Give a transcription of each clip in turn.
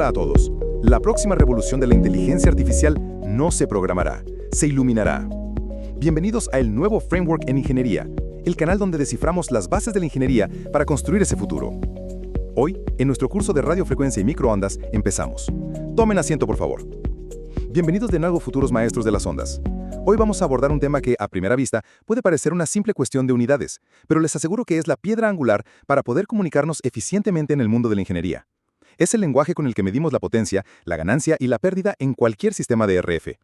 Hola a todos. La próxima revolución de la inteligencia artificial no se programará, se iluminará. Bienvenidos a el nuevo Framework en Ingeniería, el canal donde desciframos las bases de la ingeniería para construir ese futuro. Hoy, en nuestro curso de radiofrecuencia y microondas, empezamos. Tomen asiento, por favor. Bienvenidos de nuevo, futuros maestros de las ondas. Hoy vamos a abordar un tema que, a primera vista, puede parecer una simple cuestión de unidades, pero les aseguro que es la piedra angular para poder comunicarnos eficientemente en el mundo de la ingeniería. Es el lenguaje con el que medimos la potencia, la ganancia y la pérdida en cualquier sistema de RF.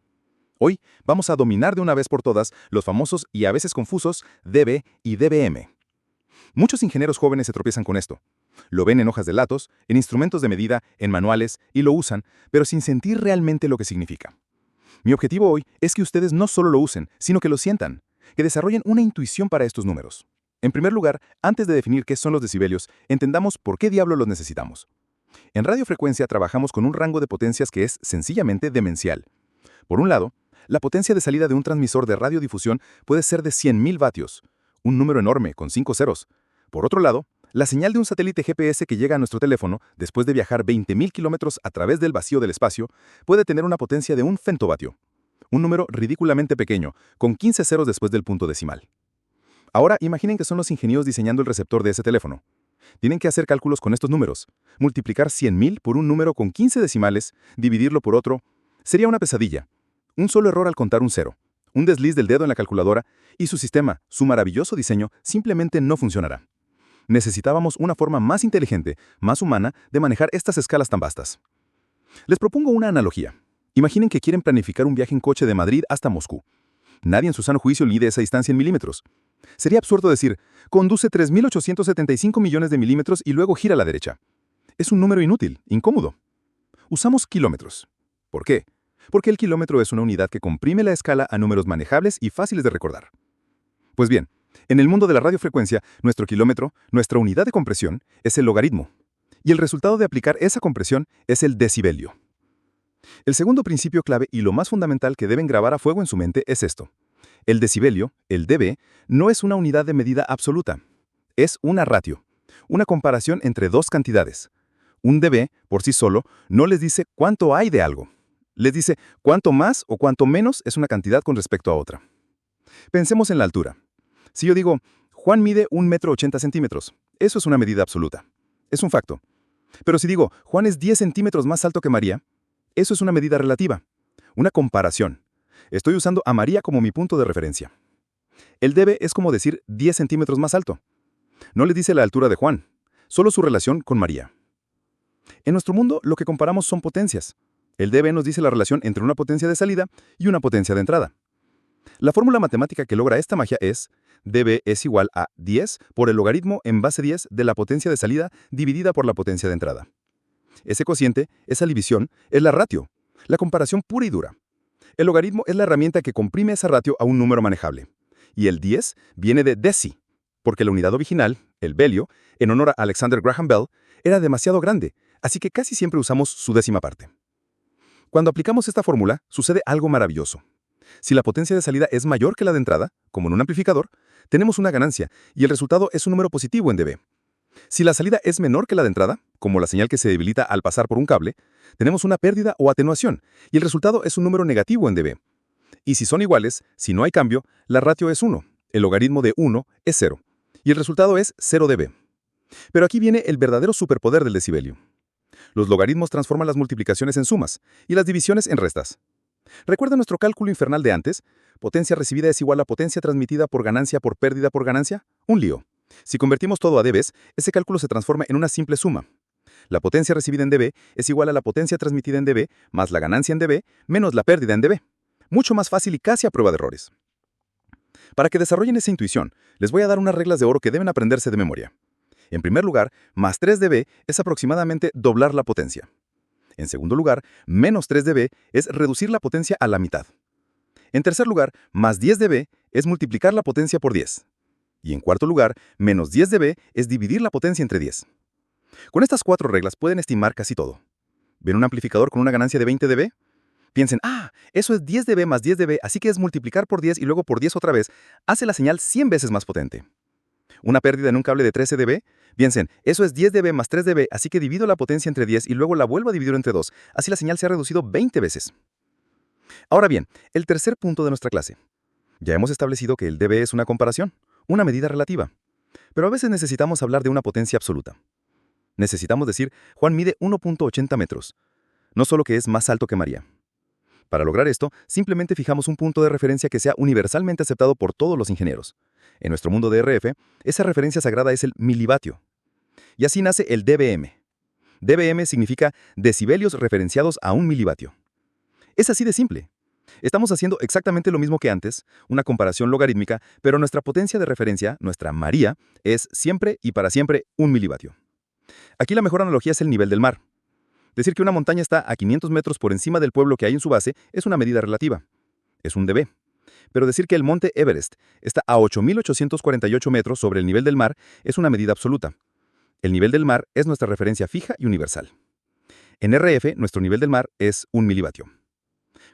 Hoy vamos a dominar de una vez por todas los famosos y a veces confusos dB y dBm. Muchos ingenieros jóvenes se tropiezan con esto. Lo ven en hojas de datos, en instrumentos de medida, en manuales, y lo usan, pero sin sentir realmente lo que significa. Mi objetivo hoy es que ustedes no solo lo usen, sino que lo sientan, que desarrollen una intuición para estos números. En primer lugar, antes de definir qué son los decibelios, entendamos por qué diablo los necesitamos. En radiofrecuencia trabajamos con un rango de potencias que es sencillamente demencial. Por un lado, la potencia de salida de un transmisor de radiodifusión puede ser de 100.000 vatios, un número enorme con 5 ceros. Por otro lado, la señal de un satélite GPS que llega a nuestro teléfono, después de viajar 20.000 kilómetros a través del vacío del espacio, puede tener una potencia de un femtovatio, un número ridículamente pequeño, con 15 ceros después del punto decimal. Ahora imaginen que son los ingenieros diseñando el receptor de ese teléfono. Tienen que hacer cálculos con estos números. Multiplicar 100.000 por un número con 15 decimales, dividirlo por otro, sería una pesadilla. Un solo error al contar un cero, un desliz del dedo en la calculadora, y su sistema, su maravilloso diseño, simplemente no funcionará. Necesitábamos una forma más inteligente, más humana, de manejar estas escalas tan vastas. Les propongo una analogía. Imaginen que quieren planificar un viaje en coche de Madrid hasta Moscú. Nadie en su sano juicio mide esa distancia en milímetros. Sería absurdo decir, conduce 3.875 millones de milímetros y luego gira a la derecha. Es un número inútil, incómodo. Usamos kilómetros. ¿Por qué? Porque el kilómetro es una unidad que comprime la escala a números manejables y fáciles de recordar. Pues bien, en el mundo de la radiofrecuencia, nuestro kilómetro, nuestra unidad de compresión, es el logaritmo. Y el resultado de aplicar esa compresión es el decibelio. El segundo principio clave y lo más fundamental que deben grabar a fuego en su mente es esto. El decibelio, el dB, no es una unidad de medida absoluta. Es una ratio, una comparación entre dos cantidades. Un dB, por sí solo, no les dice cuánto hay de algo. Les dice cuánto más o cuánto menos es una cantidad con respecto a otra. Pensemos en la altura. Si yo digo, Juan mide 1,80 m, eso es una medida absoluta. Es un facto. Pero si digo, Juan es 10 centímetros más alto que María, eso es una medida relativa, una comparación. Estoy usando a María como mi punto de referencia. El dB es como decir 10 centímetros más alto. No le dice la altura de Juan, solo su relación con María. En nuestro mundo, lo que comparamos son potencias. El dB nos dice la relación entre una potencia de salida y una potencia de entrada. La fórmula matemática que logra esta magia es dB es igual a 10 por el logaritmo en base 10 de la potencia de salida dividida por la potencia de entrada. Ese cociente, esa división, es la ratio, la comparación pura y dura. El logaritmo es la herramienta que comprime esa ratio a un número manejable. Y el 10 viene de deci, porque la unidad original, el belio, en honor a Alexander Graham Bell, era demasiado grande, así que casi siempre usamos su décima parte. Cuando aplicamos esta fórmula, sucede algo maravilloso. Si la potencia de salida es mayor que la de entrada, como en un amplificador, tenemos una ganancia, y el resultado es un número positivo en dB. Si la salida es menor que la de entrada, como la señal que se debilita al pasar por un cable, tenemos una pérdida o atenuación, y el resultado es un número negativo en dB. Y si son iguales, si no hay cambio, la ratio es 1, el logaritmo de 1 es 0, y el resultado es 0 dB. Pero aquí viene el verdadero superpoder del decibelio. Los logaritmos transforman las multiplicaciones en sumas, y las divisiones en restas. ¿Recuerda nuestro cálculo infernal de antes? Potencia recibida es igual a potencia transmitida por ganancia por pérdida por ganancia. Un lío. Si convertimos todo a dBs, ese cálculo se transforma en una simple suma. La potencia recibida en dB es igual a la potencia transmitida en dB más la ganancia en dB menos la pérdida en dB. Mucho más fácil y casi a prueba de errores. Para que desarrollen esa intuición, les voy a dar unas reglas de oro que deben aprenderse de memoria. En primer lugar, más 3 dB es aproximadamente doblar la potencia. En segundo lugar, menos 3 dB es reducir la potencia a la mitad. En tercer lugar, más 10 dB es multiplicar la potencia por 10. Y en cuarto lugar, menos 10 dB es dividir la potencia entre 10. Con estas 4 reglas pueden estimar casi todo. ¿Ven un amplificador con una ganancia de 20 dB? Piensen, eso es 10 dB más 10 dB, así que es multiplicar por 10 y luego por 10 otra vez, hace la señal 100 veces más potente. Una pérdida en un cable de 13 dB, Piensen, eso es 10 dB más 3 dB, así que divido la potencia entre 10 y luego la vuelvo a dividir entre 2. Así la señal se ha reducido 20 veces. Ahora bien, el tercer punto de nuestra clase. Ya hemos establecido que el dB es una comparación, una medida relativa. Pero a veces necesitamos hablar de una potencia absoluta. Necesitamos decir, Juan mide 1.80 metros. No solo que es más alto que María. Para lograr esto, simplemente fijamos un punto de referencia que sea universalmente aceptado por todos los ingenieros. En nuestro mundo de RF, esa referencia sagrada es el milivatio. Y así nace el dBm. dBm significa decibelios referenciados a un milivatio. Es así de simple. Estamos haciendo exactamente lo mismo que antes, una comparación logarítmica, pero nuestra potencia de referencia, nuestra María, es siempre y para siempre 1 milivatio. Aquí la mejor analogía es el nivel del mar. Decir que una montaña está a 500 metros por encima del pueblo que hay en su base es una medida relativa. Es un dB. Pero decir que el monte Everest está a 8.848 metros sobre el nivel del mar es una medida absoluta. El nivel del mar es nuestra referencia fija y universal. En RF, nuestro nivel del mar es 1 milivatio.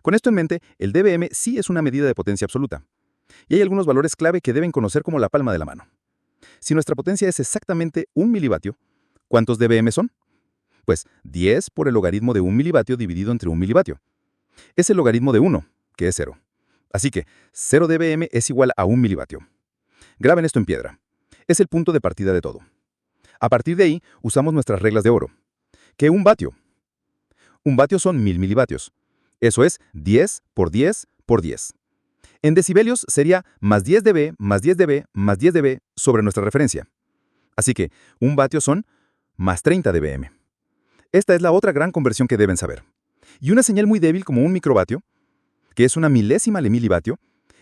Con esto en mente, el dBm sí es una medida de potencia absoluta. Y hay algunos valores clave que deben conocer como la palma de la mano. Si nuestra potencia es exactamente 1 milivatio, ¿cuántos dBm son? Pues 10 por el logaritmo de 1 milivatio dividido entre 1 milivatio. Es el logaritmo de 1, que es 0. Así que 0 dBm es igual a 1 milivatio. Graben esto en piedra. Es el punto de partida de todo. A partir de ahí, usamos nuestras reglas de oro. ¿Qué es un vatio? Un vatio son 1000 milivatios. Eso es 10 por 10 por 10. En decibelios sería más 10 dB más 10 dB más 10 dB sobre nuestra referencia. Así que un vatio son más 30 dBm. Esta es la otra gran conversión que deben saber. Y una señal muy débil como un microvatio, que es una milésima de milivatio,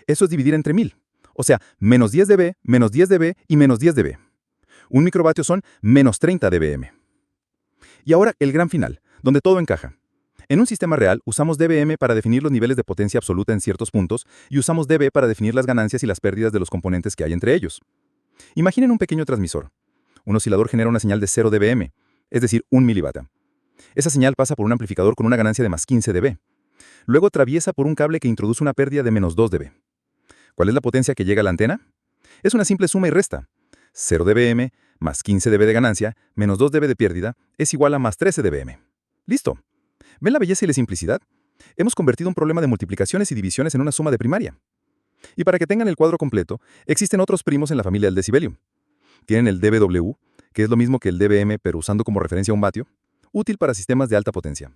eso es dividir entre 1000. O sea, menos 10 dB, menos 10 dB y menos 10 dB. Un microvatio son menos 30 dBm. Y ahora el gran final, donde todo encaja. En un sistema real, usamos dBm para definir los niveles de potencia absoluta en ciertos puntos y usamos dB para definir las ganancias y las pérdidas de los componentes que hay entre ellos. Imaginen un pequeño transmisor. Un oscilador genera una señal de 0 dBm, es decir, 1 milivata. Esa señal pasa por un amplificador con una ganancia de más 15 dB. Luego atraviesa por un cable que introduce una pérdida de menos 2 dB. ¿Cuál es la potencia que llega a la antena? Es una simple suma y resta. 0 dBm más 15 dB de ganancia menos 2 dB de pérdida es igual a más 13 dBm. ¡Listo! ¿Ven la belleza y la simplicidad? Hemos convertido un problema de multiplicaciones y divisiones en una suma de primaria. Y para que tengan el cuadro completo, existen otros primos en la familia del decibelio. Tienen el dBW, que es lo mismo que el dBm, pero usando como referencia un vatio, útil para sistemas de alta potencia.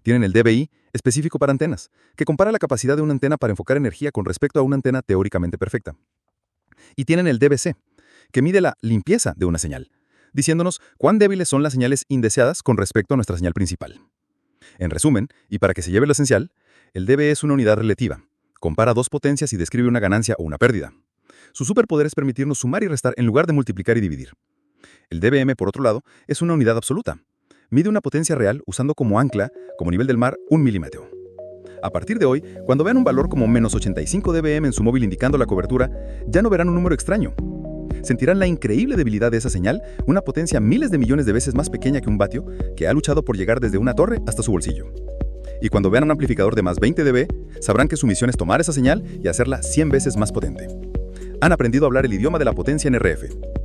Tienen el dBi, específico para antenas, que compara la capacidad de una antena para enfocar energía con respecto a una antena teóricamente perfecta. Y tienen el dBc, que mide la limpieza de una señal, diciéndonos cuán débiles son las señales indeseadas con respecto a nuestra señal principal. En resumen, y para que se lleve lo esencial, el dB es una unidad relativa. Compara dos potencias y describe una ganancia o una pérdida. Su superpoder es permitirnos sumar y restar en lugar de multiplicar y dividir. El dBm, por otro lado, es una unidad absoluta. Mide una potencia real usando como ancla, como nivel del mar, 1 milímetro. A partir de hoy, cuando vean un valor como menos 85 dBm en su móvil indicando la cobertura, ya no verán un número extraño. Sentirán la increíble debilidad de esa señal, una potencia miles de millones de veces más pequeña que un vatio, que ha luchado por llegar desde una torre hasta su bolsillo. Y cuando vean un amplificador de más 20 dB, sabrán que su misión es tomar esa señal y hacerla 100 veces más potente. Han aprendido a hablar el idioma de la potencia en RF.